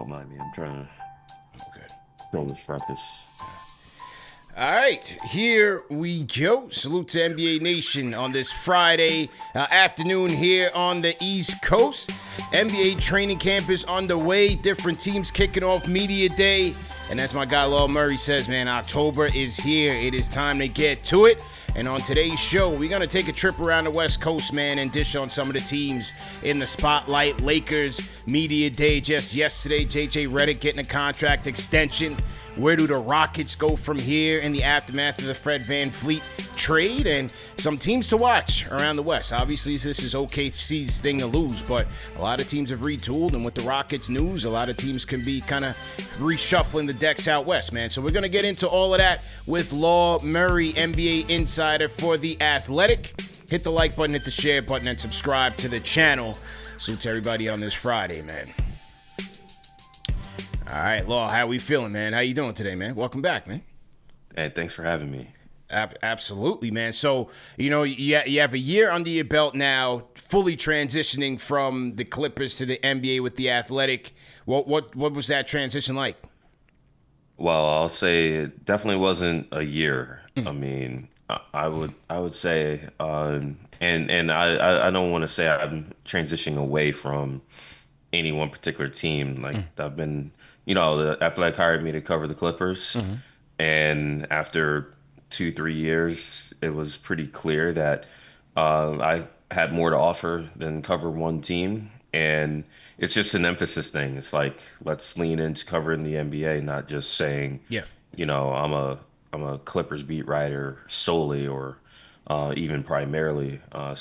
Don't mind me. I'm trying to Okay. throw this ruckus. All right, here we go. Salute to NBA Nation on this Friday afternoon here on the East Coast. NBA training camp is underway. Different teams kicking off media day. And as my guy Lawel Murray says, man, October is here. It is time to get to it. And on today's show, we're going to take a trip around the West Coast, man, and dish on some of the teams in the spotlight. Lakers media day just yesterday. JJ Redick getting a contract extension. Where do the Rockets go from here in the aftermath of the Fred VanVleet trade? And some teams to watch around the West. Obviously, this is OKC's thing to lose, but a lot of teams have retooled. And with the Rockets news, a lot of teams can be kind of reshuffling the decks out West, man. So we're going to get into all of that with Lawel Murray, NBA insider for The Athletic. Hit the like button, hit the share button, and subscribe to the channel. Salute to everybody on this Friday, man. All right, Law, how we feeling, man? How you doing today, man? Welcome back, man. Hey, thanks for having me. Absolutely, man. So, you have a year under your belt now, fully transitioning from the Clippers to the NBA with The Athletic. What was that transition like? Well, I'll say it definitely wasn't a year. I mean, I would say, and I don't want to say I'm transitioning away from any one particular team. Like I've been, the Athletic hired me to cover the Clippers, and after 2-3 years, it was pretty clear that I had more to offer than cover one team, and it's just an emphasis thing. It's like, let's lean into covering the NBA, not just saying, I'm a Clippers beat writer solely or even primarily. I've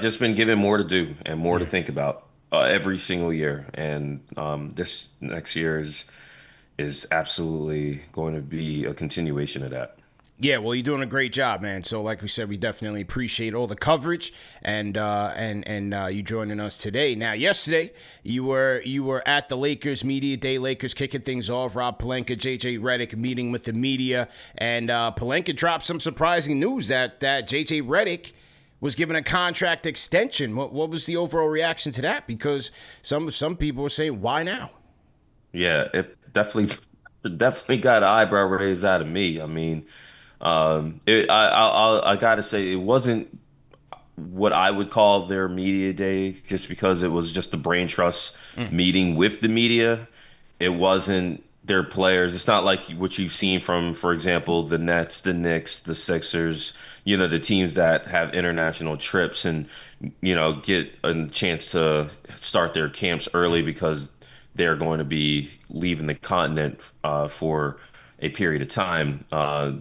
just been given more to do and more to think about every single year, and this next year is absolutely going to be a continuation of that. Yeah, well, you're doing a great job, man. So, like we said, we definitely appreciate all the coverage and you joining us today. Now, yesterday you were at the Lakers media day. Lakers kicking things off. Rob Pelinka, JJ Redick meeting with the media, and Pelinka dropped some surprising news that JJ Redick was given a contract extension. What was the overall reaction to that? Because some people were saying, why now? Yeah, it definitely got an eyebrow raised out of me. I mean, I gotta say it wasn't what I would call their media day, just because it was just the brain trust meeting with the media. It wasn't their players. It's not like what you've seen from, for example, the Nets, the Knicks, the Sixers, the teams that have international trips and, get a chance to start their camps early because they're going to be leaving the continent for a period of time.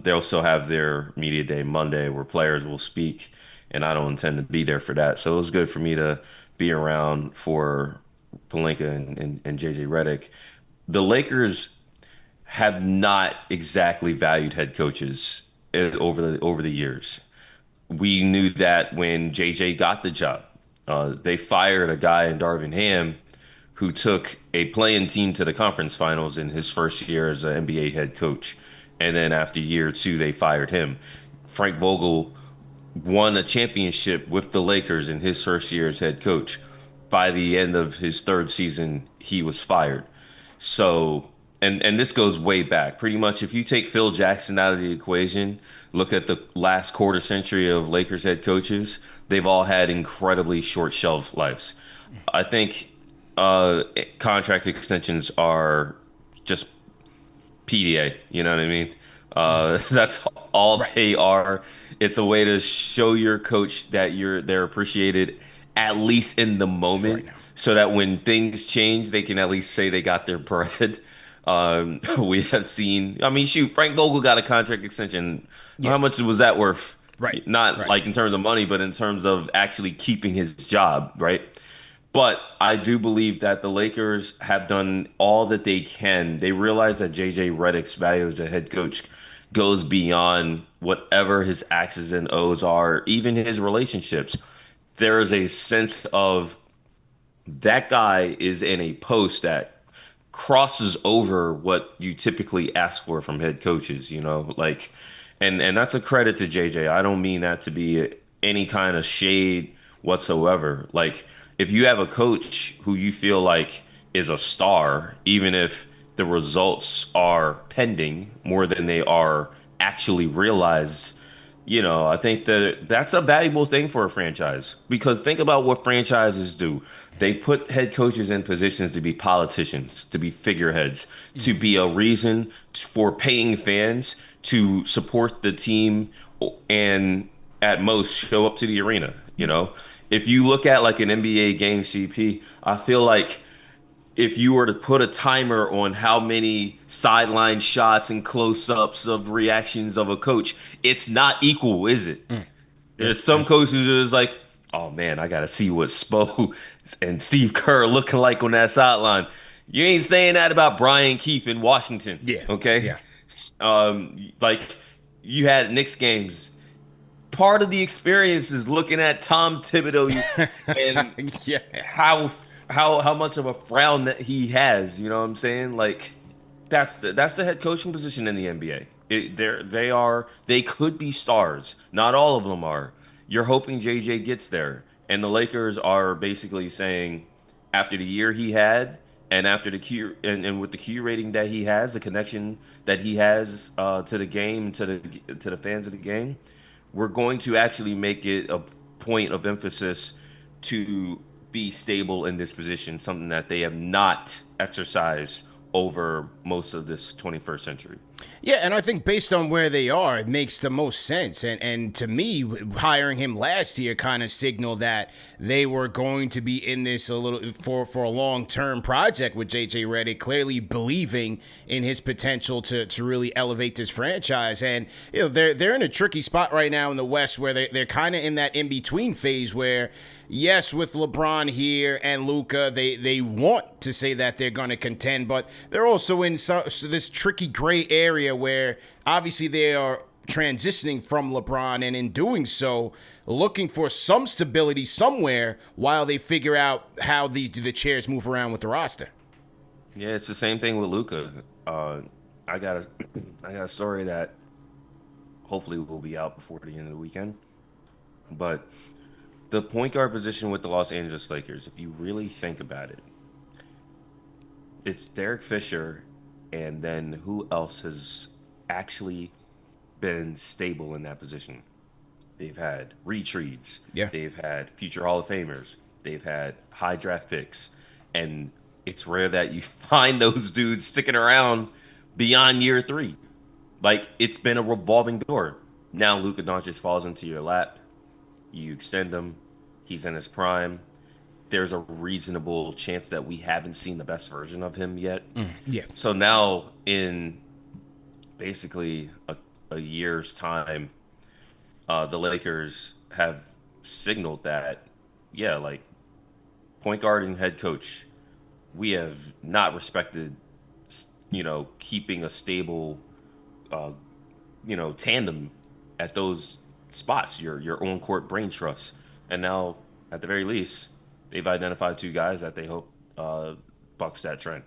They'll still have their media day Monday where players will speak, and I don't intend to be there for that. So it was good for me to be around for Pelinka and JJ Redick. The Lakers have not exactly valued head coaches over the years. We knew that when JJ got the job. They fired a guy in Darvin Ham who took a play-in team to the conference finals in his first year as an NBA head coach. And then after year 2, they fired him. Frank Vogel won a championship with the Lakers in his first year as head coach. By the end of his third season, he was fired. So, and this goes way back. Pretty much if you take Phil Jackson out of the equation, look at the last quarter century of Lakers head coaches, they've all had incredibly short shelf lives. I think contract extensions are just PDA, you know what I mean? That's all they are. It's a way to show your coach that they're appreciated, at least in the moment, so that when things change, they can at least say they got their bread. We have seen, Frank Vogel got a contract extension. Yeah. How much was that worth? Right. Not like in terms of money, but in terms of actually keeping his job, right? But I do believe that the Lakers have done all that they can. They realize that JJ Redick's value as a head coach goes beyond whatever his X's and O's are, even his relationships. There is a sense of that guy is in a post that crosses over what you typically ask for from head coaches, and that's a credit to JJ. I don't mean that to be any kind of shade whatsoever. Like, if you have a coach who you feel like is a star, even if the results are pending more than they are actually realized, I think that that's a valuable thing for a franchise because think about what franchises do. They put head coaches in positions to be politicians, to be figureheads, to be a reason for paying fans to support the team and at most show up to the arena, If you look at like an NBA game CP, I feel like if you were to put a timer on how many sideline shots and close-ups of reactions of a coach, it's not equal, is it? Yep. There's some coaches who's like, oh man, I gotta see what Spo and Steve Kerr looking like on that sideline. You ain't saying that about Brian Keefe in Washington, Yeah. okay? Yeah. Like you had Knicks games. Part of the experience is looking at Tom Thibodeau and Yeah. how much of a frown that he has. You know what I'm saying? Like that's the head coaching position in the NBA. They could be stars. Not all of them are. You're hoping JJ gets there, and the Lakers are basically saying after the year he had, and after the and with the Q rating that he has, the connection that he has to the game, to the fans of the game, we're going to actually make it a point of emphasis to be stable in this position, something that they have not exercised over most of this 21st century. Yeah, and I think based on where they are, it makes the most sense. And to me, hiring him last year kind of signaled that they were going to be in this a little for a long term project with JJ Redick, clearly believing in his potential to really elevate this franchise. And they're in a tricky spot right now in the West where they're kind of in that in between phase where. Yes, with LeBron here and Luka, they want to say that they're going to contend, but they're also in this tricky gray area where obviously they are transitioning from LeBron, and in doing so, looking for some stability somewhere while they figure out how the chairs move around with the roster. Yeah, it's the same thing with Luca. I got a I got a story that hopefully will be out before the end of the weekend, but the point guard position with the Los Angeles Lakers, if you really think about it, it's Derek Fisher, and then who else has actually been stable in that position? They've had retreats, Yeah. they've had future Hall of Famers, they've had high draft picks, and it's rare that you find those dudes sticking around beyond year three. Like it's been a revolving door. Now Luka Doncic falls into your lap. You extend him. He's in his prime. There's a reasonable chance that we haven't seen the best version of him yet. Yeah. So now, in basically a year's time, the Lakers have signaled that, yeah, like point guard and head coach, we have not respected, keeping a stable, uh, tandem at those spots, your on court brain trust. And now, at the very least, they've identified two guys that they hope bucks that trend.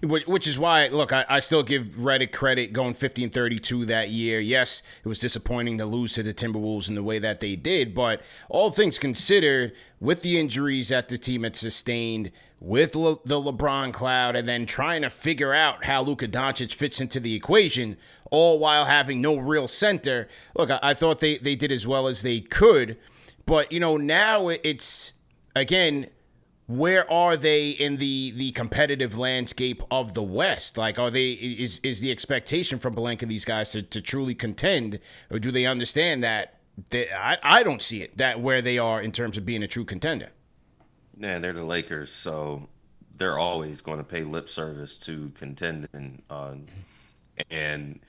Which is why, look, I still give Redick credit going 50-32 that year. Yes, it was disappointing to lose to the Timberwolves in the way that they did, but all things considered, with the injuries that the team had sustained, with the LeBron cloud, and then trying to figure out how Luka Doncic fits into the equation, all while having no real center, look, I thought they did as well as they could. But, now it's, again, where are they in the competitive landscape of the West? Like, is the expectation from Blank and these guys to truly contend, or do they understand that I don't see it that where they are in terms of being a true contender? Yeah, they're the Lakers, so they're always going to pay lip service to contending. And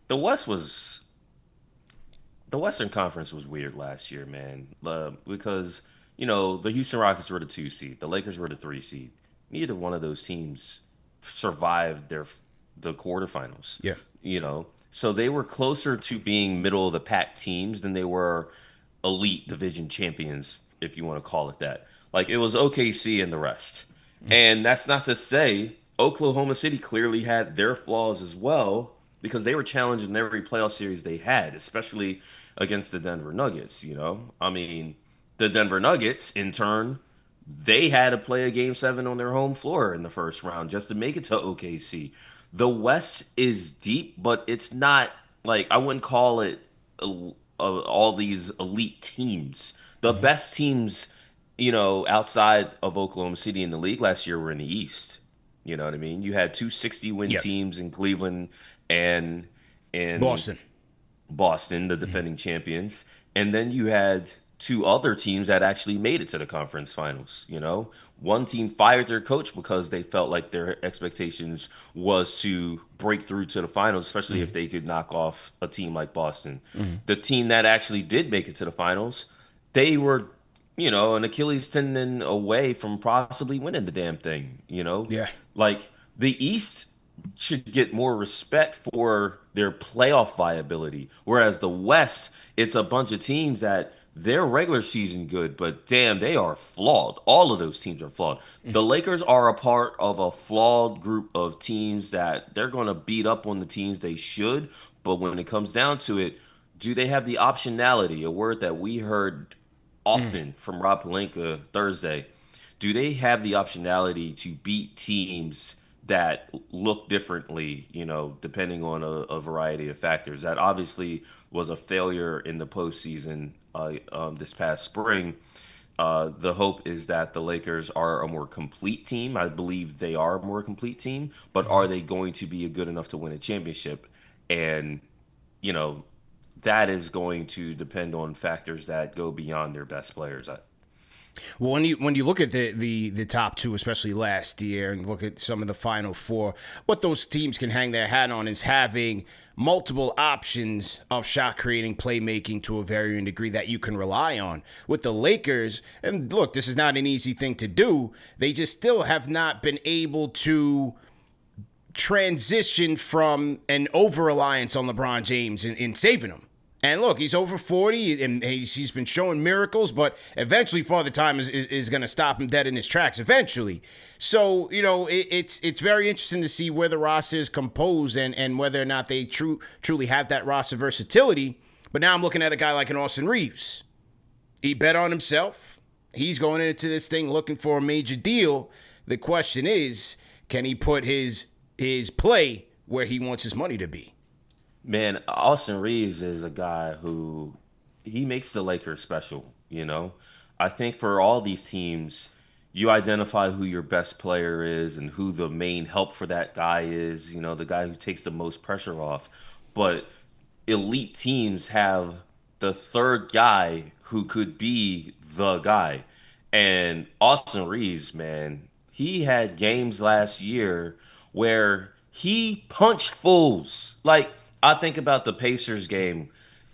the West was the Western Conference was weird last year, man, because the Houston Rockets were the 2 seed, the Lakers were the 3 seed. Neither one of those teams survived the quarterfinals. Yeah. So they were closer to being middle of the pack teams than they were elite division champions, if you want to call it that. Like it was OKC and the rest. And that's not to say Oklahoma City clearly had their flaws as well because they were challenged in every playoff series they had, especially against the Denver Nuggets. I mean, the Denver Nuggets in turn they had to play a game seven on their home floor in the first round just to make it to OKC. The West is deep, but it's not like I wouldn't call it all these elite teams. The best teams, outside of Oklahoma City in the league last year were in the East. You know what I mean? You had two 60-win Yeah. teams in Cleveland and in Boston. Boston, the defending champions, and then you had two other teams that actually made it to the conference finals. One team fired their coach because they felt like their expectations was to break through to the finals, especially if they could knock off a team like Boston. The team that actually did make it to the finals, they were, an Achilles tendon away from possibly winning the damn thing. Yeah. Like the East should get more respect for their playoff viability. Whereas the West, it's a bunch of teams that their regular season good, but damn, they are flawed. All of those teams are flawed. The Lakers are a part of a flawed group of teams that they're going to beat up on the teams they should. But when it comes down to it, do they have the optionality? A word that we heard often from Rob Pelinka Thursday. Do they have the optionality to beat teams that look differently, depending on a variety of factors? That obviously was a failure in the postseason this past spring. The hope is that the Lakers are a more complete team. I believe they are a more complete team, but are they going to be good enough to win a championship? And, you know, that is going to depend on factors that go beyond their best players. Well, when you look at the top two, especially last year, and look at some of the final four, what those teams can hang their hat on is having multiple options of shot creating, playmaking to a varying degree that you can rely on. With the Lakers, and look, this is not an easy thing to do. They just still have not been able to transition from an over reliance on LeBron James in saving them. And look, he's over 40, and he's been showing miracles, but eventually Father Time is going to stop him dead in his tracks eventually. So, it's very interesting to see where the roster is composed and whether or not they truly have that roster versatility. But now I'm looking at a guy like an Austin Reeves. He bet on himself. He's going into this thing looking for a major deal. The question is, can he put his play where he wants his money to be? Man, Austin Reeves is a guy who he makes the Lakers special. I think for all these teams, you identify who your best player is and who the main help for that guy is, the guy who takes the most pressure off. But elite teams have the third guy who could be the guy. And Austin Reeves, man, he had games last year where he punched fools. Like, I think about the Pacers game.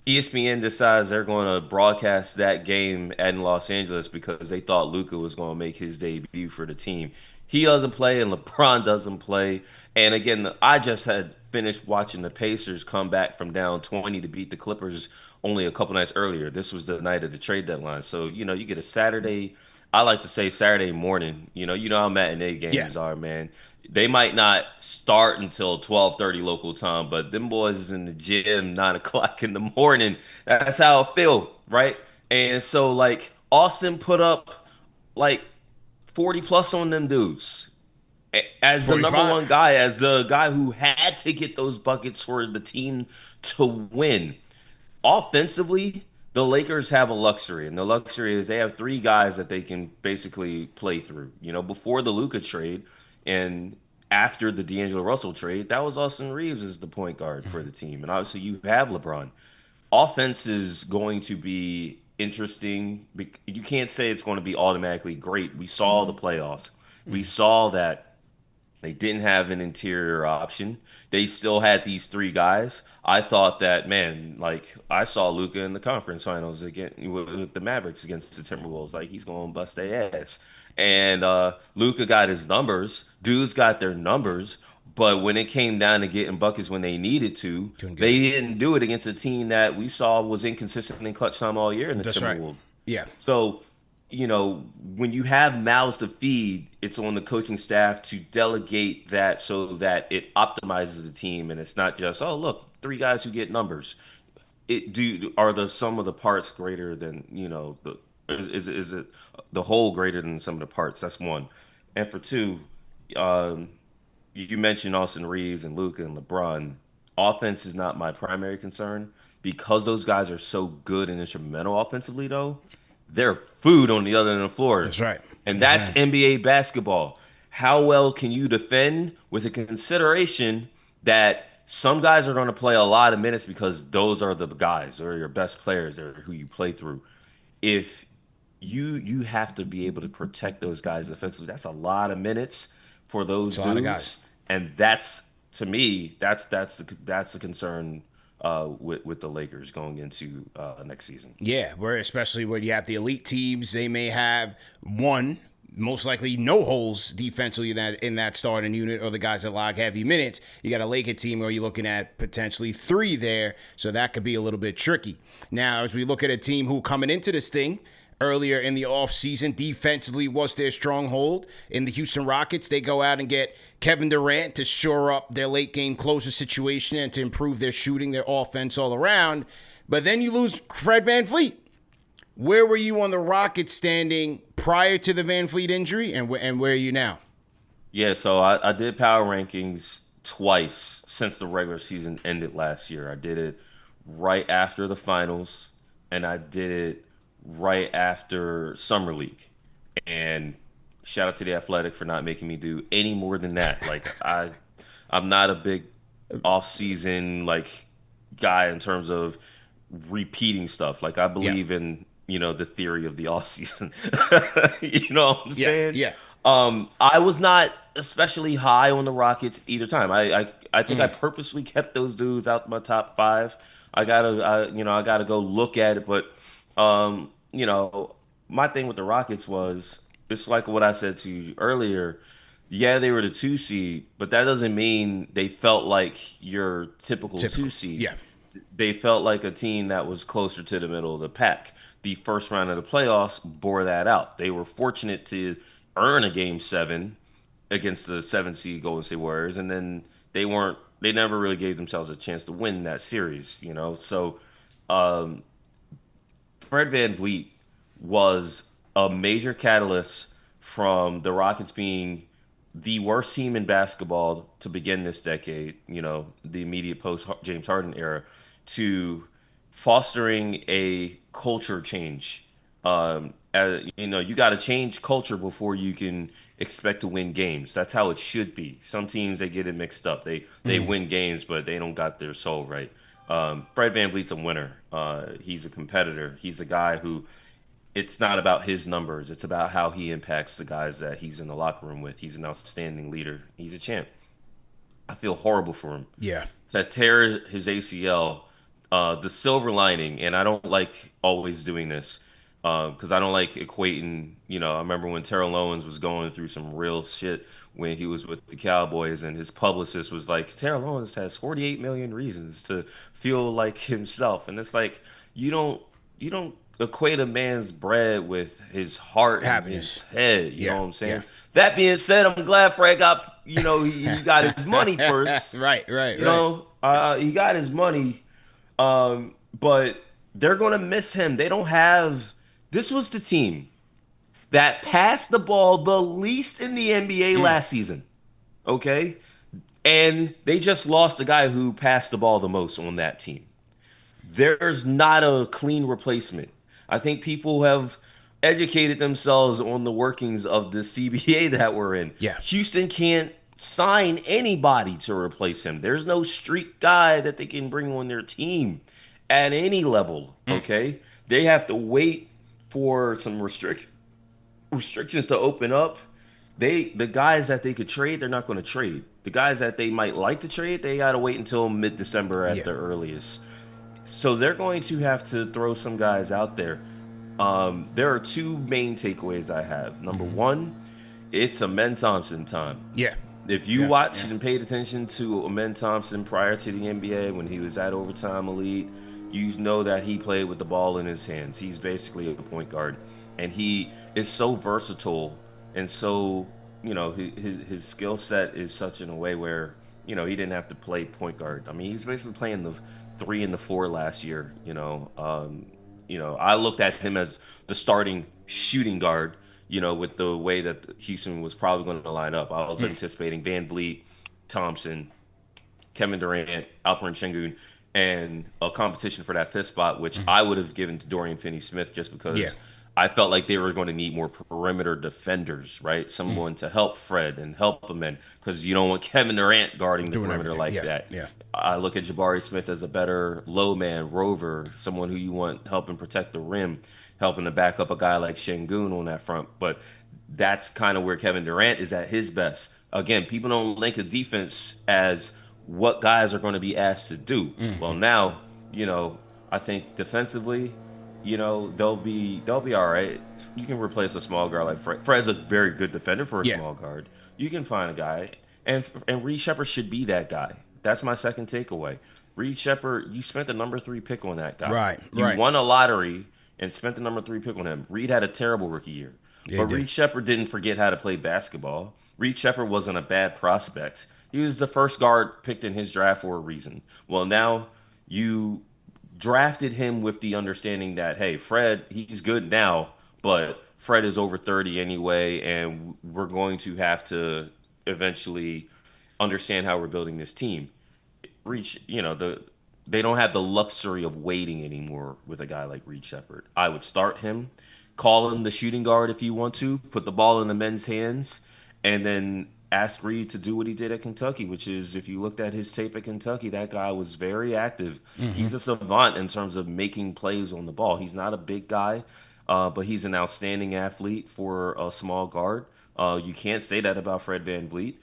ESPN decides they're going to broadcast that game in Los Angeles because they thought Luka was going to make his debut for the team. He doesn't play, and LeBron doesn't play. And again, I just had finished watching the Pacers come back from down 20 to beat the Clippers only a couple nights earlier. This was the night of the trade deadline. So, you get a Saturday, I like to say Saturday morning. You know how matinee Yeah. games are, man. They might not start until 12:30 local time, but them boys is in the gym 9 o'clock in the morning. That's how I feel, right? And so like Austin put up like 40 plus on them dudes as the number 45. one guy, as the guy who had to get those buckets for the team to win. Offensively, the Lakers have a luxury, and the luxury is they have three guys that they can basically play through. Before the Luka trade and after the D'Angelo Russell trade, that was Austin Reeves as the point guard for the team. And obviously you have LeBron. Offense is going to be interesting. You can't say it's going to be automatically great. We saw the playoffs. We saw that they didn't have an interior option. They still had these three guys. I thought that, man, like I saw Luka in the conference finals again with the Mavericks against the Timberwolves. Like he's going to bust their ass. And Luka got his numbers. Dudes got their numbers. But when it came down to getting buckets when they needed to, Couldn't get they it. didn't do it against a team that we saw was inconsistent in clutch time all year in the That's right. Timberwolves. Yeah. So, when you have mouths to feed, it's on the coaching staff to delegate that so that it optimizes the team and it's not just, oh, look, three guys who get numbers. Are the sum of the parts greater than, is it the whole greater than some of the parts? That's one. And for two, um, you mentioned Austin Reeves and Luka and LeBron. Offense is not my primary concern because those guys are so good and instrumental offensively, though. They're food on the other end of the floor. That's right. And That's that's right. NBA basketball. How well can you defend with a consideration that some guys are going to play a lot of minutes because those are the guys or your best players or who you play through. If you have to be able to protect those guys defensively, that's a lot of minutes for It's those a lot of guys. dudes, and that's to me that's the concern with the Lakers going into next season. Yeah, where especially when you have the elite teams, they may have one, most likely no holes defensively in that starting unit, or the guys that log heavy minutes. You got a Laker team where you're looking at potentially three there, so that could be a little bit tricky. Now, as we look at a team who coming into this thing earlier in the offseason, defensively was their stronghold. In the Houston Rockets, they go out and get Kevin Durant to shore up their late game closer situation and to improve their shooting, their offense all around. But then you lose Fred VanVleet. Where were you on the Rockets standing prior to the VanVleet injury, and where are you now? Yeah, so I did power rankings twice since the regular season ended last year. I did it right after the finals, and I did it right after summer league. And shout out to the Athletic for not making me do any more than that. Like I'm not a big off season like guy in terms of repeating stuff. Like I Yeah, believe in, the theory of the off season. You know what I'm yeah, saying? yeah. I was not especially high on the Rockets either time. I think I purposely kept those dudes out my top five. I gotta go look at it, but my thing with the Rockets was it's like what I said to you earlier. Yeah, they were the two seed, but that doesn't mean they felt like your typical two Typical. seed. Yeah. They felt like a team that was closer to the middle of the pack. The first round of the playoffs bore that out. They were fortunate to earn a game seven against the seven seed Golden State Warriors, and then they never really gave themselves a chance to win that series. So um, Fred VanVleet was a major catalyst from the Rockets being the worst team in basketball to begin this decade, the immediate post James Harden era, to fostering a culture change. You got to change culture before you can expect to win games. That's how it should be. Some teams they get it mixed up. They win games, but they don't got their soul right. Fred VanVleet's a winner. He's a competitor. He's a guy who it's not about his numbers. It's about how he impacts the guys that he's in the locker room with. He's an outstanding leader. He's a champ. I feel horrible for him. Yeah. To tear his ACL, the silver lining, and I don't like always doing this because I don't like equating. I remember when Terrell Owens was going through some real shit when he was with the Cowboys, and his publicist was like, Terrell Owens has 48 million reasons to feel like himself, and it's like you don't equate a man's bread with his heart and his Happiness. head. You know Yeah. what I'm Yeah. saying? That being said, I'm glad Fred got, he got his money first. Right. Right. You Right. know, he got his money, but they're gonna miss him. They don't have. This was the team that passed the ball the least in the NBA last season. Okay, and they just lost the guy who passed the ball the most on that team. There's not a clean replacement. I think people have educated themselves on the workings of the CBA that we're in. Yeah. Houston can't sign anybody to replace him. There's no street guy that they can bring on their team at any level. Okay, they have to wait for some restrictions to open up. The guys that they could trade, they're not going to trade. The guys that they might like to trade, they got to wait until mid-December at Yeah. the earliest. So they're going to have to throw some guys out there. There are two main takeaways I have. Number one, it's Amen Thompson time. Yeah. If you Yeah. watched Yeah. and paid attention to Amen Thompson prior to the NBA when he was at Overtime Elite, you know that he played with the ball in his hands. He's basically a point guard, and he is so versatile and so his skill set is such in a way where he didn't have to play point guard. I mean, he's basically playing the three and the four last year. I looked at him as the starting shooting guard, with the way that Houston was probably going to line up. I was anticipating Van Vliet, Thompson, Kevin Durant, Alperen Şengün, and a competition for that fifth spot, which I would have given to Dorian Finney-Smith just Yeah. because I felt like they were going to need more perimeter defenders, right? Someone to help Fred and help him in, because you don't want Kevin Durant guarding the Doing perimeter everything. like Yeah. that. Yeah. I look at Jabari Smith as a better low man, rover, someone who you want helping protect the rim, helping to back up a guy like Şengün on that front. But that's kind of where Kevin Durant is at his best. Again, people don't link a defense as what guys are going to be asked to do. Well, now, I think defensively, they'll be all right. You can replace a small guard like Fred. Fred's a very good defender for a Yeah. small guard. You can find a guy, and Reed Shepard should be that guy. That's my second takeaway. Reed Shepard, you spent the number 3 pick on that guy. Right, You right. won a lottery and spent the number 3 pick on him. Reed had a terrible rookie year. Yeah, But he did. Reed Shepard didn't forget how to play basketball. Reed Shepard wasn't a bad prospect. He was the first guard picked in his draft for a reason. Well, now you drafted him with the understanding that, hey, Fred, he's good now, but Fred is over 30 anyway, and we're going to have to eventually understand how we're building this team. They don't have the luxury of waiting anymore with a guy like Reed Shepard. I would start him, call him the shooting guard if you want to, put the ball in the men's hands, and then ask Reed to do what he did at Kentucky, which is, if you looked at his tape at Kentucky, that guy was very active. He's a savant in terms of making plays on the ball. He's not a big guy, but he's an outstanding athlete for a small guard. You can't say that about Fred VanVleet.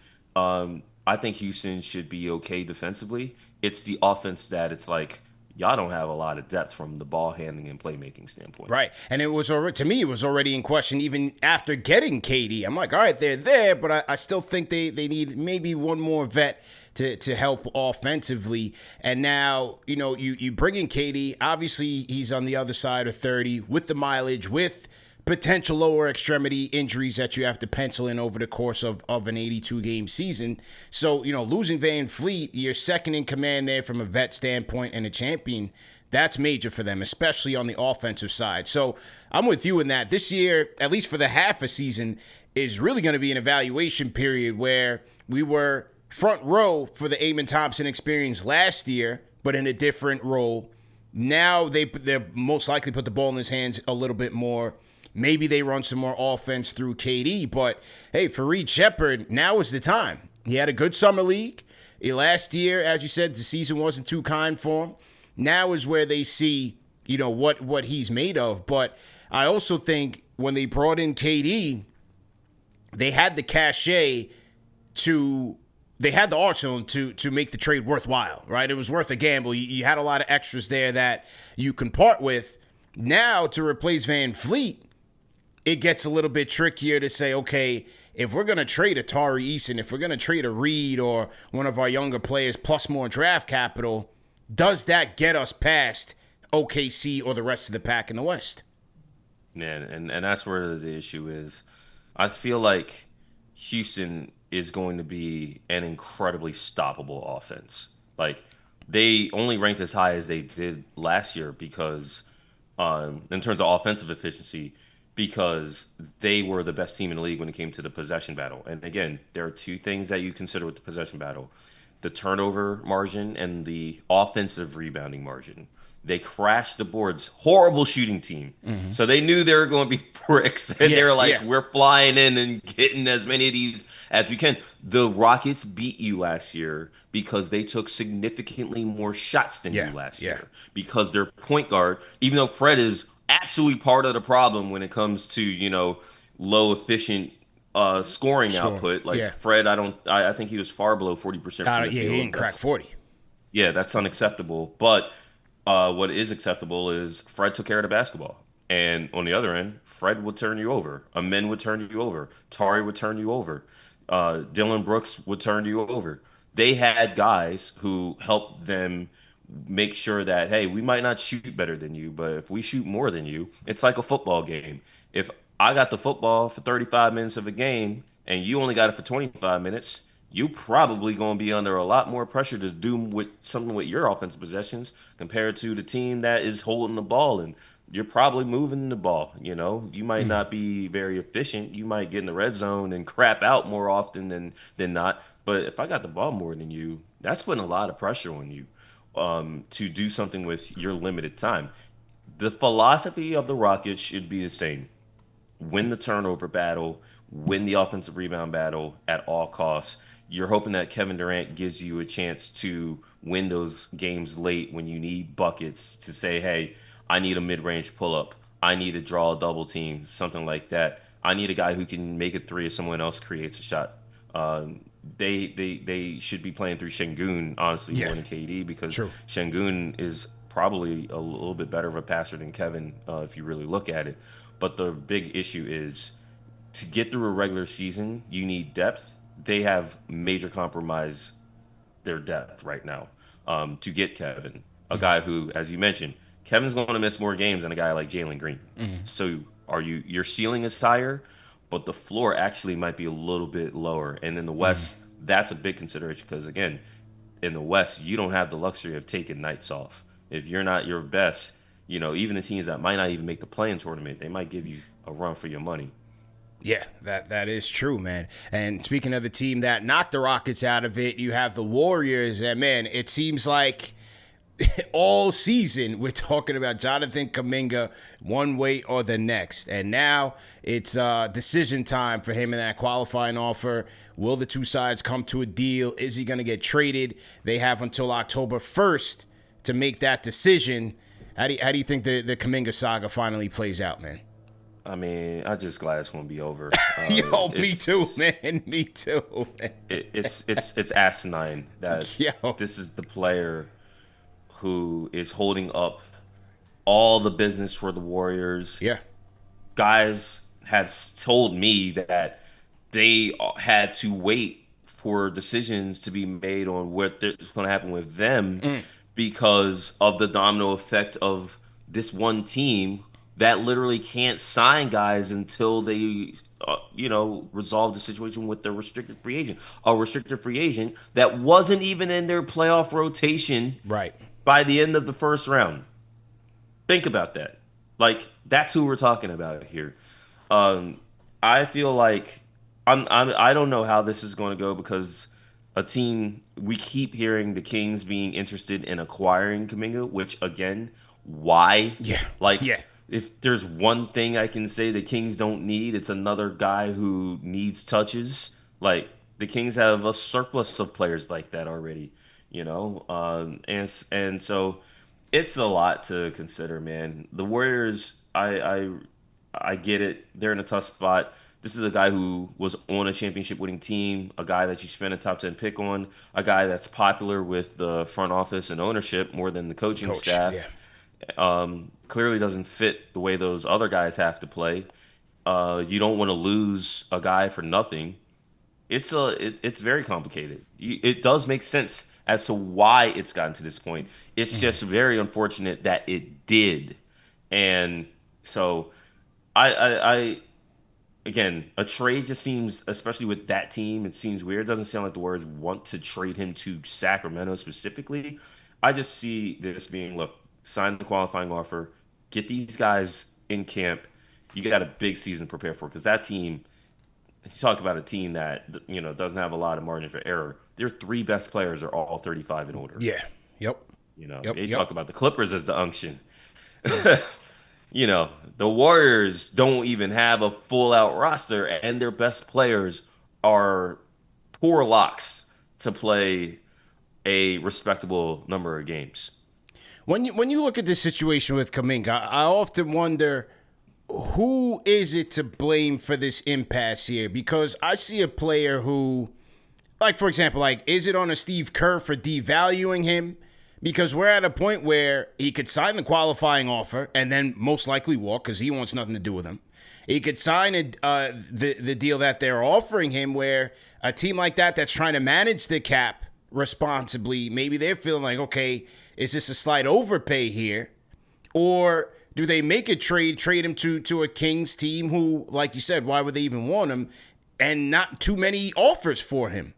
I think Houston should be okay defensively. It's the offense that it's like, y'all don't have a lot of depth from the ball handling and playmaking standpoint. Right. And it was already, to me, it was already in question even after getting KD. I'm like, all right, they're there, but I still think they need maybe one more vet to help offensively. And now, you bring in KD. Obviously, he's on the other side of 30 with the mileage, with potential lower extremity injuries that you have to pencil in over the course of an 82-game season. So, losing Van Fleet, you're second in command there from a vet standpoint and a champion. That's major for them, especially on the offensive side. So I'm with you in that. This year, at least for the half a season, is really going to be an evaluation period where we were front row for the Amen Thompson experience last year, but in a different role. Now they're most likely put the ball in his hands a little bit more. Maybe they run some more offense through KD, but hey, for Reed Shepard, now is the time. He had a good summer league. Last year, as you said, the season wasn't too kind for him. Now is where they see, what he's made of. But I also think when they brought in KD, they had the cachet they had the arsenal to make the trade worthwhile, right? It was worth a gamble. You had a lot of extras there that you can part with. Now, to replace Van Fleet, it gets a little bit trickier to say, okay, if we're going to trade a Tari Eason, if we're going to trade a Reed or one of our younger players plus more draft capital, does that get us past OKC or the rest of the pack in the West? Yeah, and that's where the issue is. I feel like Houston is going to be an incredibly stoppable offense. Like, they only ranked as high as they did last year because, in terms of offensive efficiency, because they were the best team in the league when it came to the possession battle. And again, there are two things that you consider with the possession battle: the turnover margin and the offensive rebounding margin. They crashed the boards. Horrible shooting team. So they knew they were going to be bricks. And they were like, we're flying in and getting as many of these as we can. The Rockets beat you last year because they took significantly more shots than you last year. Because their point guard, even though Fred is absolutely part of the problem when it comes to, low efficient scoring output. Like Fred, I think he was far below 40% from the field. He didn't crack 40. Yeah, that's unacceptable. But what is acceptable is Fred took care of the basketball. And on the other end, Fred would turn you over. Amen would turn you over. Tari would turn you over. Dylan Brooks would turn you over. They had guys who helped them make sure that, hey, we might not shoot better than you, but if we shoot more than you, it's like a football game. If I got the football for 35 minutes of a game and you only got it for 25 minutes, you probably going to be under a lot more pressure to do something with your offensive possessions compared to the team that is holding the ball and you're probably moving the ball. You might not be very efficient. You might get in the red zone and crap out more often than not. But if I got the ball more than you, that's putting a lot of pressure on you to do something with your limited time. The philosophy of the Rockets should be the same: win the turnover battle, win the offensive rebound battle at all costs. You're hoping that Kevin Durant gives you a chance to win those games late when you need buckets to say, hey, I need a mid range pull up. I need to draw a double team, something like that. I need a guy who can make a three if someone else creates a shot. They should be playing through Şengün, honestly, more than KD, because True. Şengün is probably a little bit better of a passer than Kevin if you really look at it. But the big issue is to get through a regular season, you need depth. They have major compromise their depth right now to get Kevin, a guy who, as you mentioned, Kevin's going to miss more games than a guy like Jalen Green. So your ceiling is higher, but the floor actually might be a little bit lower. And in the West, that's a big consideration because, again, in the West, you don't have the luxury of taking nights off. If you're not your best, even the teams that might not even make the play-in tournament, they might give you a run for your money. Yeah, that is true, man. And speaking of the team that knocked the Rockets out of it, you have the Warriors. And, man, it seems like all season we're talking about Jonathan Kuminga one way or the next. And now it's decision time for him in that qualifying offer. Will the two sides come to a deal? Is he going to get traded? They have until October 1st to make that decision. How do you think the Kuminga saga finally plays out, man? I mean, I'm just glad it's gonna be over. Yo, me too, man. Me too. Man. It's asinine that this is the player who is holding up all the business for the Warriors. Yeah. Guys have told me that they had to wait for decisions to be made on what's going to happen with them because of the domino effect of this one team that literally can't sign guys until they, resolve the situation with their restricted free agent. A restricted free agent that wasn't even in their playoff rotation by the end of the first round. Think about that. Like, that's who we're talking about here. I feel like I don't know how this is going to go because we keep hearing the Kings being interested in acquiring Kuminga, which, again, why? If there's one thing I can say the Kings don't need, it's another guy who needs touches. Like, the Kings have a surplus of players like that already, and so it's a lot to consider, man. The Warriors, I get it. They're in a tough spot. This is a guy who was on a championship winning team, a guy that you spent a top 10 pick on, a guy that's popular with the front office and ownership more than the coaching staff. Clearly doesn't fit the way those other guys have to play. You don't want to lose a guy for nothing. It's very complicated. It does make sense as to why it's gotten to this point. It's just very unfortunate that it did. And so I again, a trade just seems, especially with that team, it seems weird. It doesn't sound like the Warriors want to trade him to Sacramento specifically. I just see this being, look, sign the qualifying offer, get these guys in camp. You got a big season to prepare for because that team, you talk about a team that, doesn't have a lot of margin for error. Their three best players are all 35 and older. Yeah. Yep. They talk about the Clippers as the unction. The Warriors don't even have a full-out roster, and their best players are poor locks to play a respectable number of games. When you look at this situation with Kuminga, I often wonder who is it to blame for this impasse here? Because I see a player who, like, for example, is it on a Steve Kerr for devaluing him? Because we're at a point where he could sign the qualifying offer and then most likely walk because he wants nothing to do with him. He could sign the deal that they're offering him where a team like that's trying to manage the cap responsibly, maybe they're feeling like, okay, is this a slight overpay here? Or do they make a trade him to a Kings team who, like you said, why would they even want him? And not too many offers for him.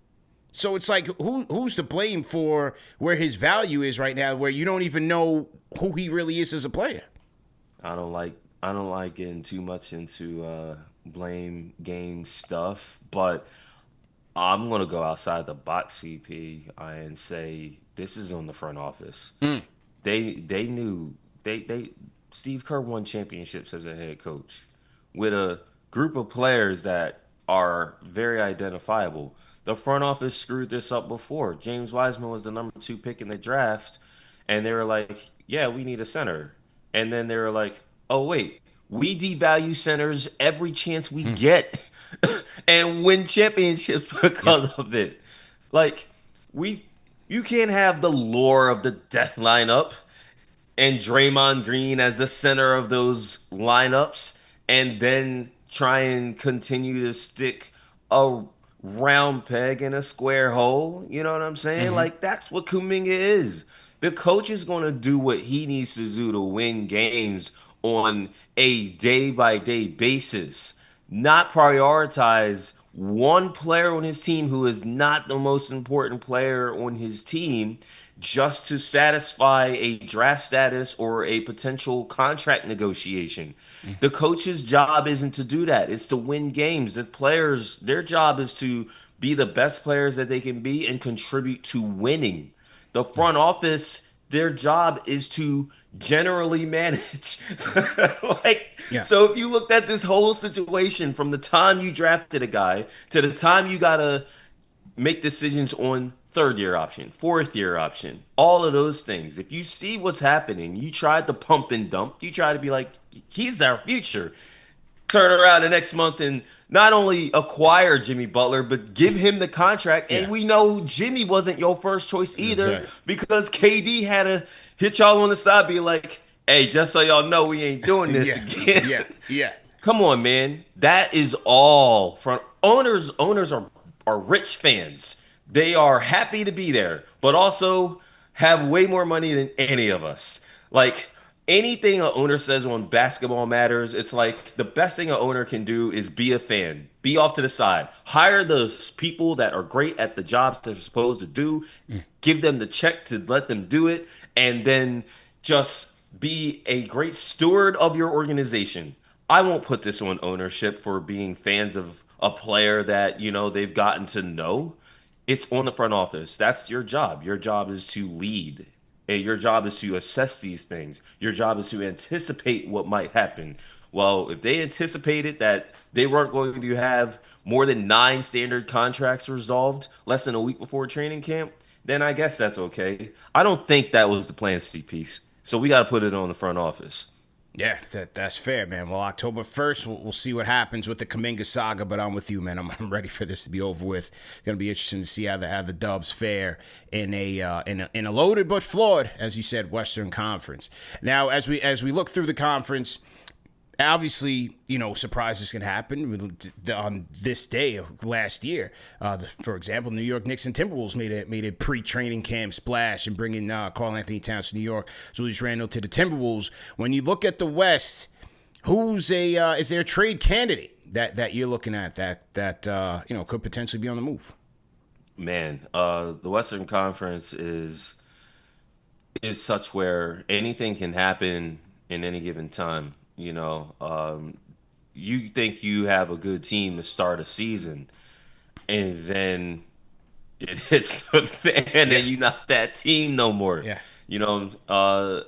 So it's like, who's to blame for where his value is right now, where you don't even know who he really is as a player? I don't like getting too much into blame game stuff, but I'm gonna go outside the box, CP, and say this is on the front office. They knew they Steve Kerr won championships as a head coach with a group of players that are very identifiable. The front office screwed this up before. James Wiseman was the number 2 pick in the draft, and they were like, "Yeah, we need a center." And then they were like, "Oh wait, we devalue centers every chance we get, and win championships Yeah. because of it." Like we, you can't have the lore of the death lineup and Draymond Green as the center of those lineups, and then try and continue to stick a round peg in a square hole. You know what I'm saying? Like that's what Kuminga is. The coach is going to do what he needs to do to win games on a day by day basis, not prioritize one player on his team who is not the most important player on his team just to satisfy a draft status or a potential contract negotiation. The coach's job isn't to do that. It's to win games. The players, their job is to be the best players that they can be and contribute to winning. The front office, their job is to generally manage. Like, Yeah. so if you looked at this whole situation from the time you drafted a guy to the time you gotta make decisions on third year option, fourth year option, all of those things. If you see what's happening, you tried to pump and dump. You try to be like, he's our future. Turn around the next month and not only acquire Jimmy Butler, but give him the contract. Yeah. And we know Jimmy wasn't your first choice That's either right. because KD had to hit y'all on the side, be like, hey, just so y'all know, we ain't doing this Yeah. again. Yeah. Yeah. Come on, man. That is all from owners. Owners are rich fans. They are happy to be there, but also have way more money than any of us. Like anything an owner says on basketball matters. It's like the best thing an owner can do is be a fan. Be off to the side. Hire those people that are great at the jobs they're supposed to do. Give them the check to let them do it, and then just be a great steward of your organization. I won't put this on ownership for being fans of a player that, they've gotten to know. It's on the front office. That's your job. Your job is to lead. And your job is to assess these things. Your job is to anticipate what might happen. Well, if they anticipated that they weren't going to have more than 9 standard contracts resolved less than a week before training camp, then I guess that's okay. I don't think that was the plan, C-Piece. So we got to put it on the front office. Yeah, that's fair, man. Well, October 1st, we'll see what happens with the Kuminga saga, but I'm with you, man. I'm ready for this to be over with. It's going to be interesting to see how the Dubs fare in a loaded but flawed, as you said, Western Conference. Now, as we look through the conference, obviously, surprises can happen on this day of last year. For example, New York Knicks and Timberwolves made a pre-training camp splash and bringing Karl-Anthony Towns to New York, Julius Randle to the Timberwolves. When you look at the West, is there a trade candidate that you're looking at that could potentially be on the move? Man, the Western Conference is such where anything can happen in any given time. You think you have a good team to start a season, and then it hits the fan, Yeah, and you're not that team no more. yeah. You know, uh,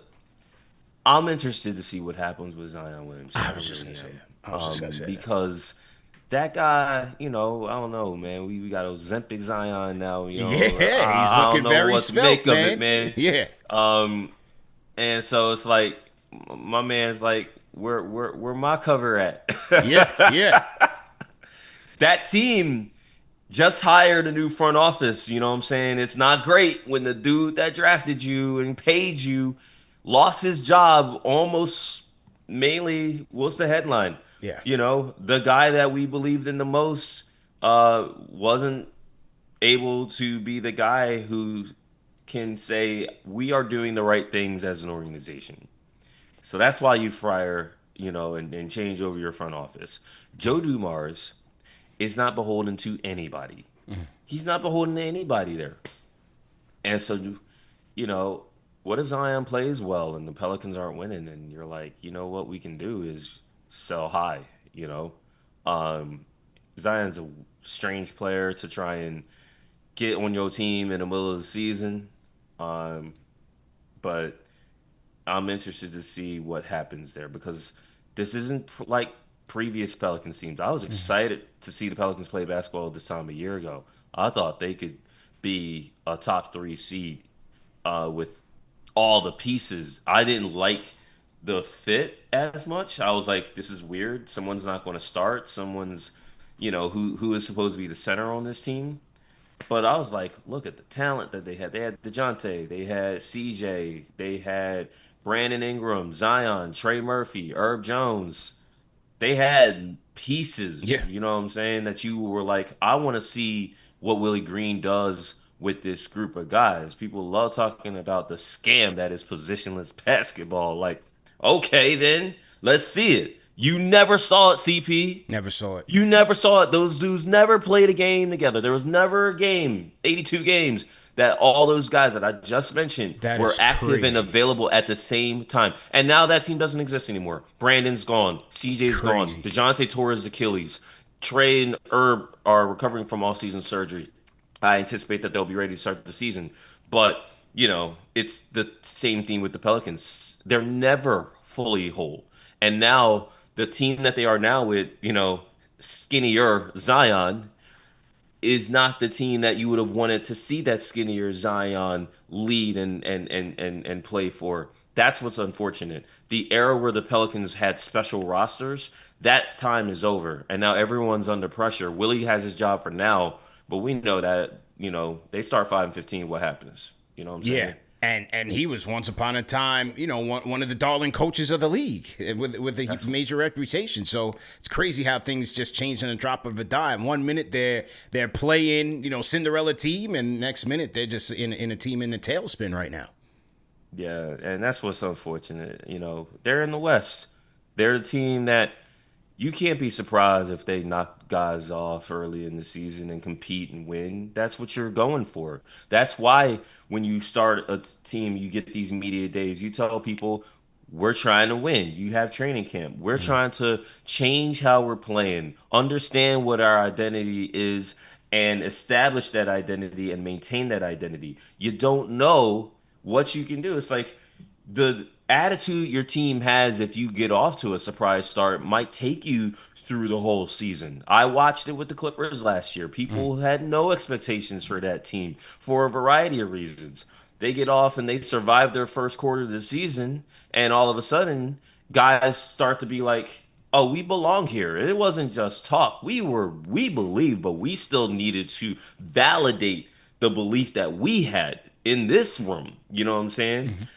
I'm interested to see what happens with Zion Williamson. I I was just really gonna say am. that. I was just gonna say that. Because that guy, I don't know, man. We got Ozempic Zion now. Yeah, he's I don't looking know very what to svelte, make of it, man. man. Yeah, And so it's like my man's like, where my cover at? yeah, yeah. That team just hired a new front office. You know what I'm saying? It's not great when the dude that drafted you and paid you lost his job almost mainly. What's the headline? Yeah. The guy that we believed in the most wasn't able to be the guy who can say we are doing the right things as an organization. So that's why you fire, and change over your front office. Joe Dumars is not beholden to anybody. He's not beholden to anybody there. And so, you know, what if Zion plays well and the Pelicans aren't winning? And you're like, you know what we can do is sell high, you know? Um, Zion's a strange player to try and get on your team in the middle of the season. Um, but I'm interested to see what happens there because this isn't like previous Pelicans teams. I was excited to see the Pelicans play basketball this time a year ago. I thought they could be a top three seed with all the pieces. I didn't like the fit as much. I was like, this is weird. Someone's not going to start. Someone's, who is supposed to be the center on this team. But I was like, look at the talent that they had. They had DeJounte, they had CJ, they had Brandon Ingram, Zion, Trey Murphy, Herb Jones. They had pieces, Yeah. you know what I'm saying, that you were like, I want to see what Willie Green does with this group of guys. People love talking about the scam that is positionless basketball. Like, okay, then let's see it. You never saw it, CP. Never saw it. You never saw it. Those dudes never played a game together. There was never a game, 82 games, that all those guys that I just mentioned That were is active and crazy. available at the same time. And now that team doesn't exist anymore. Brandon's gone. CJ's gone. Crazy. DeJounte tore his Achilles. Trey and Herb are recovering from all-season surgery. I anticipate that they'll be ready to start the season. But, it's the same thing with the Pelicans. They're never fully whole. And now the team that they are now with, skinnier Zion is not the team that you would have wanted to see that skinnier Zion lead and play for. That's what's unfortunate. The era where the Pelicans had special rosters, that time is over. And now everyone's under pressure. Willie has his job for now, but we know that, they start 5-15, what happens? You know what I'm Yeah. saying? And he was once upon a time, one of the darling coaches of the league with a major reputation. So it's crazy how things just change in a drop of a dime. 1 minute they're playing, Cinderella team, and next minute they're just in a team in the tailspin right now. Yeah, and that's what's unfortunate. They're in the West. They're the team that you can't be surprised if they knock guys off early in the season and compete and win. That's what you're going for. That's why when you start a team, you get these media days. You tell people, we're trying to win. You have training camp. We're trying to change how we're playing, understand what our identity is, and establish that identity and maintain that identity. You don't know what you can do. It's like the attitude your team has if you get off to a surprise start might take you through the whole season. I watched it with the Clippers last year. People had no expectations for that team for a variety of reasons. They get off and they survive their first quarter of the season, and all of a sudden, guys start to be like, "Oh, we belong here." It wasn't just talk. We believe, but we still needed to validate the belief that we had in this room. You know what I'm saying?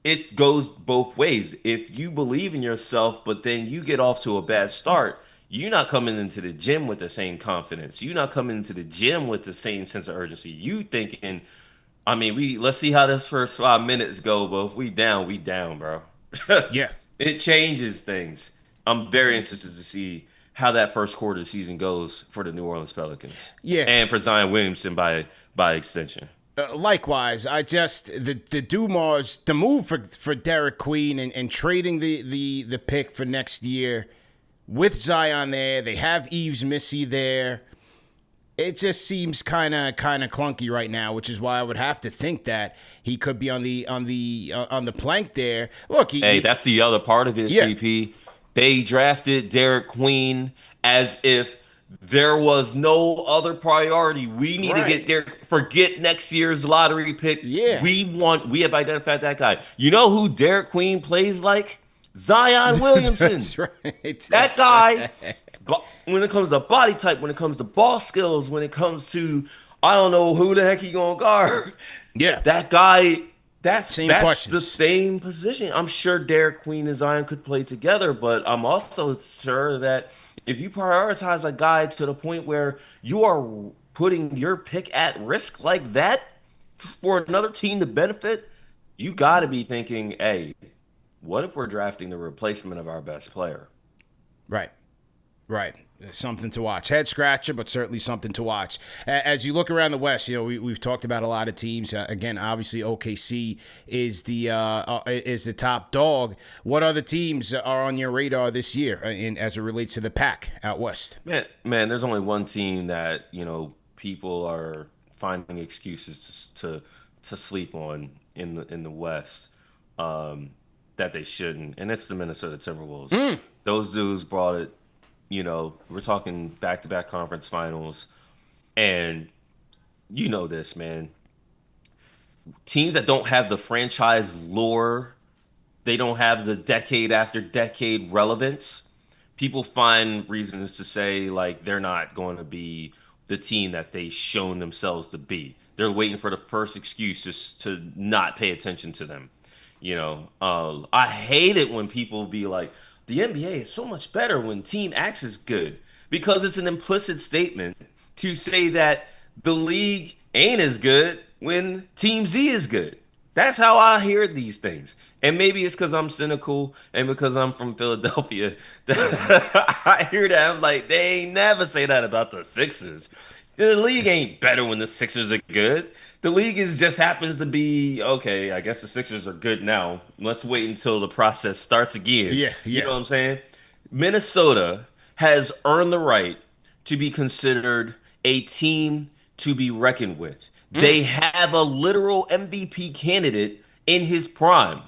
It goes both ways. If you believe in yourself, but then you get off to a bad start, you're not coming into the gym with the same confidence. You're not coming into the gym with the same sense of urgency. You thinking, I mean, let's see how this first 5 minutes go, but if we down, bro. Yeah. It changes things. I'm very interested to see how that first quarter of the season goes for the New Orleans Pelicans. Yeah. And for Zion Williamson by extension. Likewise, the Dumars, the move for Derek Queen and trading the pick for next year with Zion there, they have Eves Missy there. It just seems kind of clunky right now, which is why I would have to think that he could be on the plank there. Look, That's the other part of it, Yeah. CP. They drafted Derek Queen as if there was no other priority. We need to Right. get Derek. Forget next year's lottery pick. Yeah. We have identified that guy. You know who Derek Queen plays like? Zion Williamson. That's right. That guy, when it comes to body type, when it comes to ball skills, when it comes to, I don't know who the heck he gonna guard. Yeah. That guy, that's Same the questions. same position. I'm sure Derek Queen and Zion could play together, but I'm also sure that if you prioritize a guy to the point where you are putting your pick at risk like that for another team to benefit, you got to be thinking, hey, what if we're drafting the replacement of our best player? Right. Right. Something to watch. Head scratcher, but certainly something to watch. As you look around the West, we've talked about a lot of teams. Again, obviously OKC is the top dog. What other teams are on your radar this year, as it relates to the pack out West? Man, there's only one team that people are finding excuses to sleep on in the West, um, that they shouldn't, and it's the Minnesota Timberwolves. Those dudes brought it. We're talking back-to-back conference finals, and this, man. Teams that don't have the franchise lore, they don't have the decade after decade relevance. People find reasons to say like they're not going to be the team that they shown themselves to be. They're waiting for the first excuse just to not pay attention to them. I hate it when people be like, the NBA is so much better when Team X is good, because it's an implicit statement to say that the league ain't as good when Team Z is good. That's how I hear these things. And maybe it's because I'm cynical and because I'm from Philadelphia. I hear that. I'm like, they ain't never say that about the Sixers. The league ain't better when the Sixers are good. The league just happens to be, okay, I guess the Sixers are good now. Let's wait until the process starts again. Yeah, You yeah. know what I'm saying? Minnesota has earned the right to be considered a team to be reckoned with. They have a literal MVP candidate in his prime.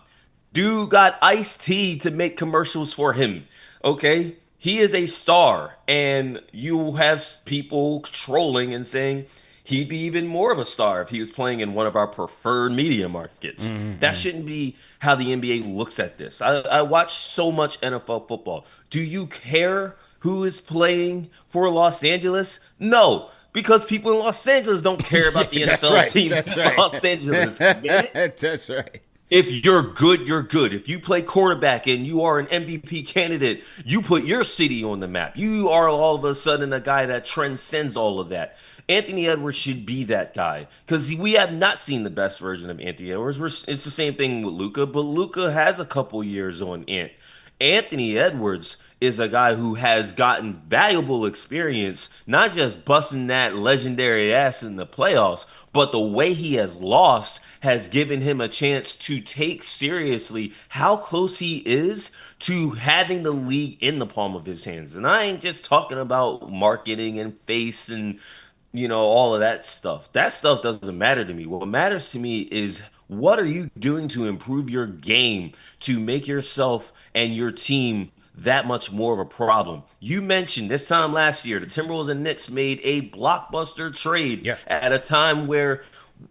Dude got iced tea to make commercials for him. Okay? He is a star. And you have people trolling and saying he'd be even more of a star if he was playing in one of our preferred media markets. That shouldn't be how the NBA looks at this. I watch so much NFL football. Do you care who is playing for Los Angeles? No, because people in Los Angeles don't care about the That's NFL right. teams That's in right. Los Angeles. Damn it. That's right. If you're good, you're good. If you play quarterback and you are an MVP candidate, you put your city on the map. You are all of a sudden a guy that transcends all of that. Anthony Edwards should be that guy, because we have not seen the best version of Anthony Edwards. It's the same thing with Luka, but Luka has a couple years on Ant. Anthony Edwards is a guy who has gotten valuable experience, not just busting that legendary ass in the playoffs, but the way he has lost has given him a chance to take seriously how close he is to having the league in the palm of his hands. And I ain't just talking about marketing and face and all of that stuff. That stuff doesn't matter to me. What matters to me is, what are you doing to improve your game to make yourself and your team that much more of a problem? You mentioned this time last year, the Timberwolves and Knicks made a blockbuster trade Yeah. at a time where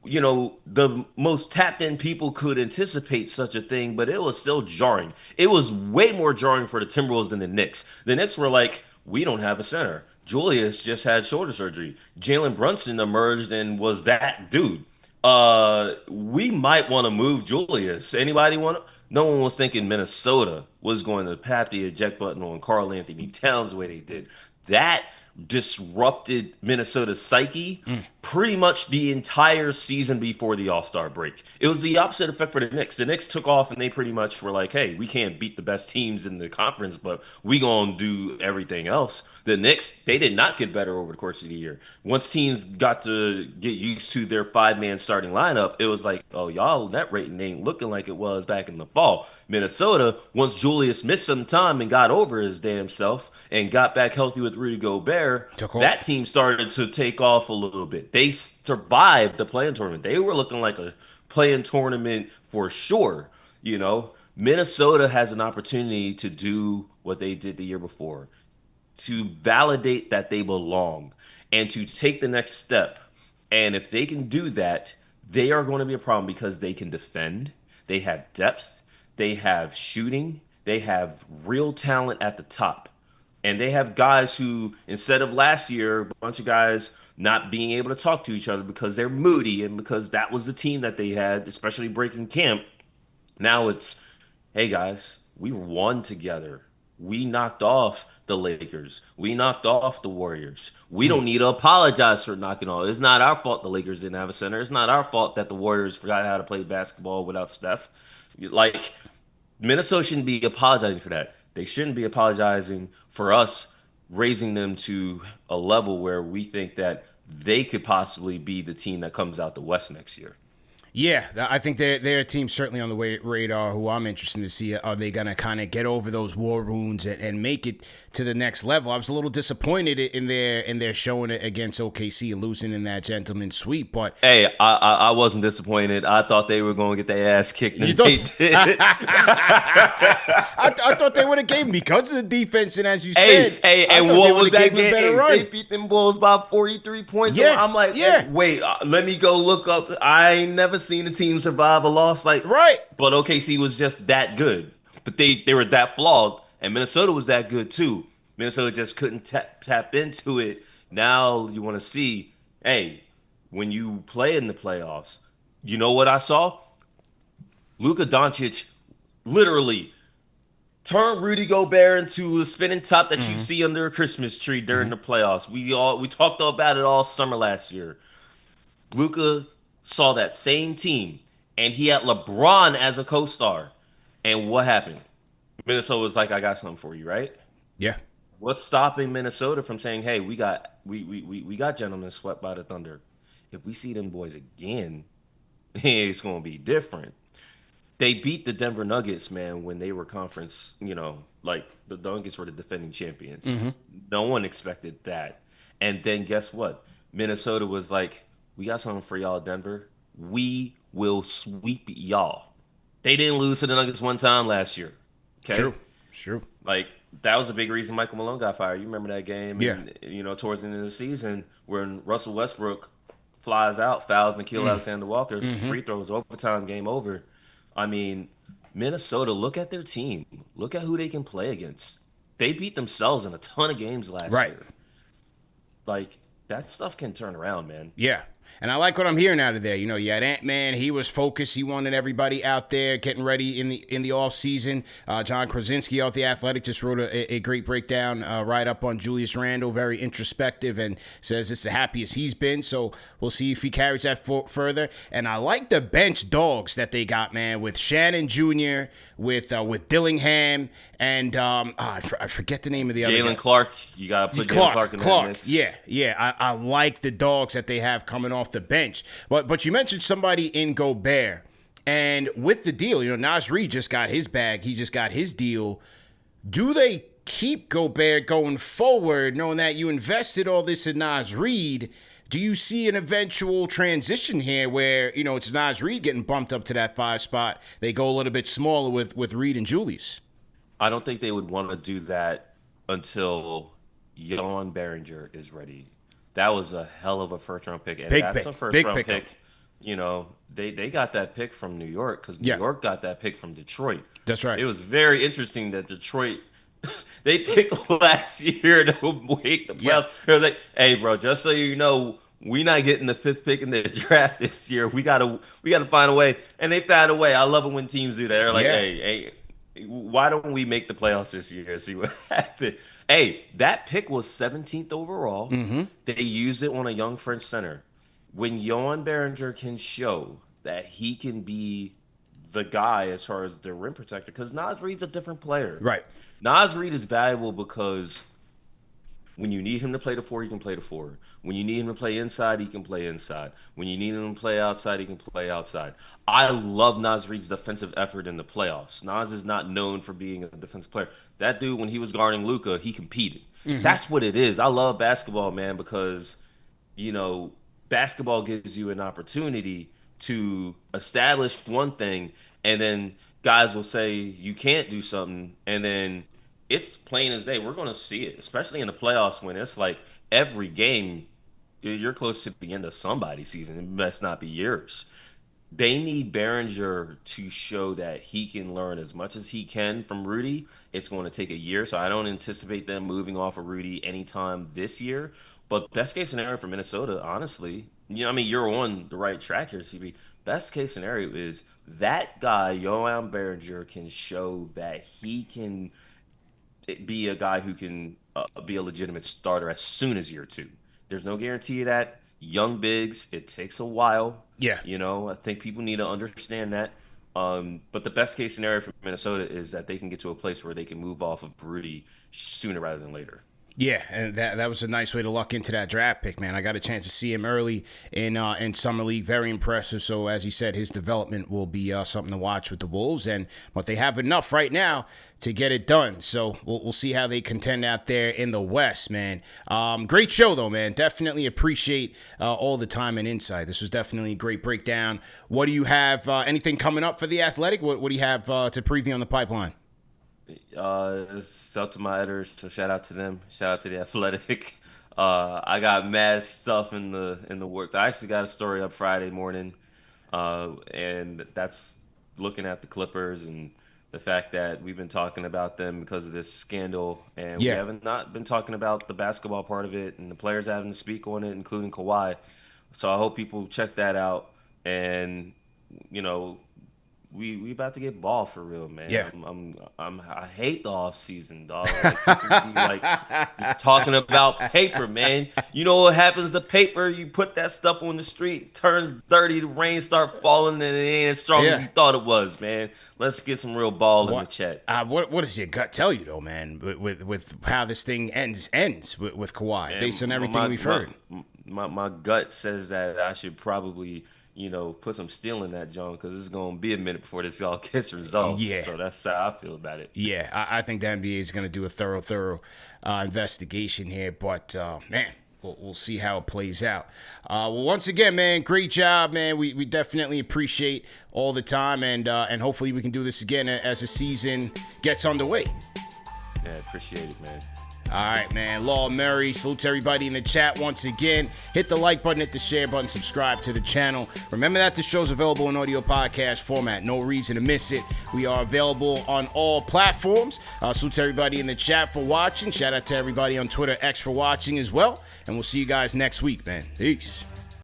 the most tapped in people could anticipate such a thing, but it was still jarring. It was way more jarring for the Timberwolves than the Knicks. The Knicks were like, we don't have a center. Julius just had shoulder surgery. Jalen Brunson emerged and was that dude. We might want to move Julius. Anybody want to? No one was thinking Minnesota was going to tap the eject button on Karl Anthony Towns the way they did. That disrupted Minnesota's psyche pretty much the entire season before the All-Star break. It was the opposite effect for the Knicks. The Knicks took off and they pretty much were like, hey, we can't beat the best teams in the conference, but we gonna do everything else. The Knicks, they did not get better over the course of the year. Once teams got to get used to their five-man starting lineup, it was like, oh, y'all net rating ain't looking like it was back in the fall. Minnesota, once Julius missed some time and got over his damn self and got back healthy with Rudy Gobert, Took off. that team started to take off a little bit. They survived the play-in tournament. They were looking like a play-in tournament for sure. Minnesota has an opportunity to do what they did the year before, to validate that they belong and to take the next step. And if they can do that, they are going to be a problem because they can defend, they have depth, they have shooting, they have real talent at the top. And they have guys who, instead of last year, a bunch of guys not being able to talk to each other because they're moody and because that was the team that they had, especially breaking camp. Now it's, hey guys, we won together. We knocked off the Lakers. We knocked off the Warriors. We don't need to apologize for knocking off. It's not our fault the Lakers didn't have a center. It's not our fault that the Warriors forgot how to play basketball without Steph. Like, Minnesota shouldn't be apologizing for that. They shouldn't be apologizing for us raising them to a level where we think that they could possibly be the team that comes out the West next year. Yeah, I think they're a team certainly on the radar who I'm interested to see. Are they going to kind of get over those war wounds and make it to the next level? I was a little disappointed in their showing it against OKC and losing in that gentleman's sweep. But Hey, I wasn't disappointed. I thought they were going to get their ass kicked, you and thought, they did. I thought they would have gave them because of the defense, and as you said, Hey, I and thought what was they that would've gave them a game? better Hey, run. they beat them Bulls by 43 points. Yeah, I'm like, yeah. wait, let me go look up. I ain't never seen a team survive a loss like Right. But OKC was just that good. But they were that flawed, and Minnesota was that good too. Minnesota just couldn't tap into it. Now you want to see, hey, when you play in the playoffs, you know what I saw? Luka Doncic literally turn Rudy Gobert into a spinning top that you see under a Christmas tree during the playoffs. We talked about it all summer last year. Luka saw that same team, and he had LeBron as a co-star. And what happened? Minnesota was like, "I got something for you, right?" Yeah. What's stopping Minnesota from saying, "Hey, we got gentlemen swept by the Thunder. If we see them boys again, it's gonna be different." They beat the Denver Nuggets, man, when they were conference, like the Nuggets were the defending champions. No one expected that. And then guess what? Minnesota was like, we got something for y'all, Denver. We will sweep y'all. They didn't lose to the Nuggets one time last year. Okay? True. Like, that was a big reason Michael Malone got fired. You remember that game? Yeah. And, towards the end of the season, when Russell Westbrook flies out, fouls Nikhil Alexander Walker, free throws, overtime, game over. I mean, Minnesota, look at their team. Look at who they can play against. They beat themselves in a ton of games last year. Like, that stuff can turn around, man. Yeah. And I like what I'm hearing out of there. You had Ant-Man. He was focused. He wanted everybody out there getting ready in the off season. John Krasinski off The Athletic just wrote a great breakdown right up on Julius Randle, very introspective, and says it's the happiest he's been. So we'll see if he carries that further. And I like the bench dogs that they got, man, with Shannon Jr., with Dillingham, and I forget the name of the other guy. Jalen Clark. You got to put Jalen Clark in that mix. Yeah. I like the dogs that they have coming off the bench. But you mentioned somebody in Gobert. And with the deal, Naz Reid just got his bag. He just got his deal. Do they keep Gobert going forward, knowing that you invested all this in Naz Reid? Do you see an eventual transition here where, it's Naz Reid getting bumped up to that 5 spot? They go a little bit smaller with Reid and Julius. I don't think they would want to do that until Jan Behringer is ready. That was a hell of a first-round pick. And that's a first-round pick. They got that pick from New York because New York got that pick from Detroit. That's right. It was very interesting that Detroit, they picked last year to make the playoffs. It was like, hey, bro, just so you know, we not getting the 5th pick in the draft this year. We gotta find a way. And they found a way. I love it when teams do that. They're like, hey, why don't we make the playoffs this year and see what happens? Hey, that pick was 17th overall. They used it on a young French center. When Johan Behringer can show that he can be the guy as far as the rim protector, because Naz Reid's a different player. Right. Naz Reid is valuable because when you need him to play the 4, he can play the 4. When you need him to play inside, he can play inside. When you need him to play outside, he can play outside. I love Naz Reid's defensive effort in the playoffs. Naz is not known for being a defensive player. That dude, when he was guarding Luka, he competed. That's what it is. I love basketball, man, because, basketball gives you an opportunity to establish one thing, and then guys will say you can't do something, and then it's plain as day. We're going to see it, especially in the playoffs when it's like every game, you're close to the end of somebody's season. It must not be yours. They need Behringer to show that he can learn as much as he can from Rudy. It's going to take a year, so I don't anticipate them moving off of Rudy anytime this year. But best case scenario for Minnesota, honestly, you're on the right track here, CB. Best case scenario is that guy, Johan Behringer, can show that he can be a guy who can be a legitimate starter as soon as year 2. There's no guarantee of that. Young bigs, it takes a while. Yeah. I think people need to understand that. But the best case scenario for Minnesota is that they can get to a place where they can move off of Rudy sooner rather than later. Yeah, and that was a nice way to luck into that draft pick, man. I got a chance to see him early in summer league. Very impressive. So as you said, his development will be something to watch with the Wolves, but they have enough right now to get it done. So we'll see how they contend out there in the West, man. Great show though, man. Definitely appreciate all the time and insight. This was definitely a great breakdown. What do you have? Anything coming up for the Athletic? What do you have to preview on the pipeline? It's up to my editors, so shout out to them. Shout out to the Athletic. I got mad stuff in the works. I actually got a story up Friday morning, and that's looking at the Clippers and the fact that we've been talking about them because of this scandal, and we haven't not been talking about the basketball part of it and the players having to speak on it, including Kawhi. So I hope people check that out, and you know. We about to get ball for real, man. Yeah. I hate the off season, dog. Like, people be like just talking about paper, man. You know what happens to paper? You put that stuff on the street, turns dirty, the rain start falling, and it ain't as strong as you thought it was, man. Let's get some real ball in the chat. What does your gut tell you though, man? With how this thing ends with Kawhi, man, based on everything we've heard. My gut says that I should probably put some steel in that, John, because it's going to be a minute before this all gets resolved. Yeah. So that's how I feel about it. Yeah, I think the NBA is going to do a thorough investigation here, but, man, we'll see how it plays out. Well, once again, man, great job, man. We definitely appreciate all the time, and hopefully we can do this again as the season gets underway. Yeah, appreciate it, man. All right, man. Law Murray, salute to everybody in the chat once again. Hit the like button, hit the share button, subscribe to the channel. Remember that the show's available in audio podcast format. No reason to miss it. We are available on all platforms. Salute to everybody in the chat for watching. Shout out to everybody on Twitter, X for watching as well. And we'll see you guys next week, man. Peace.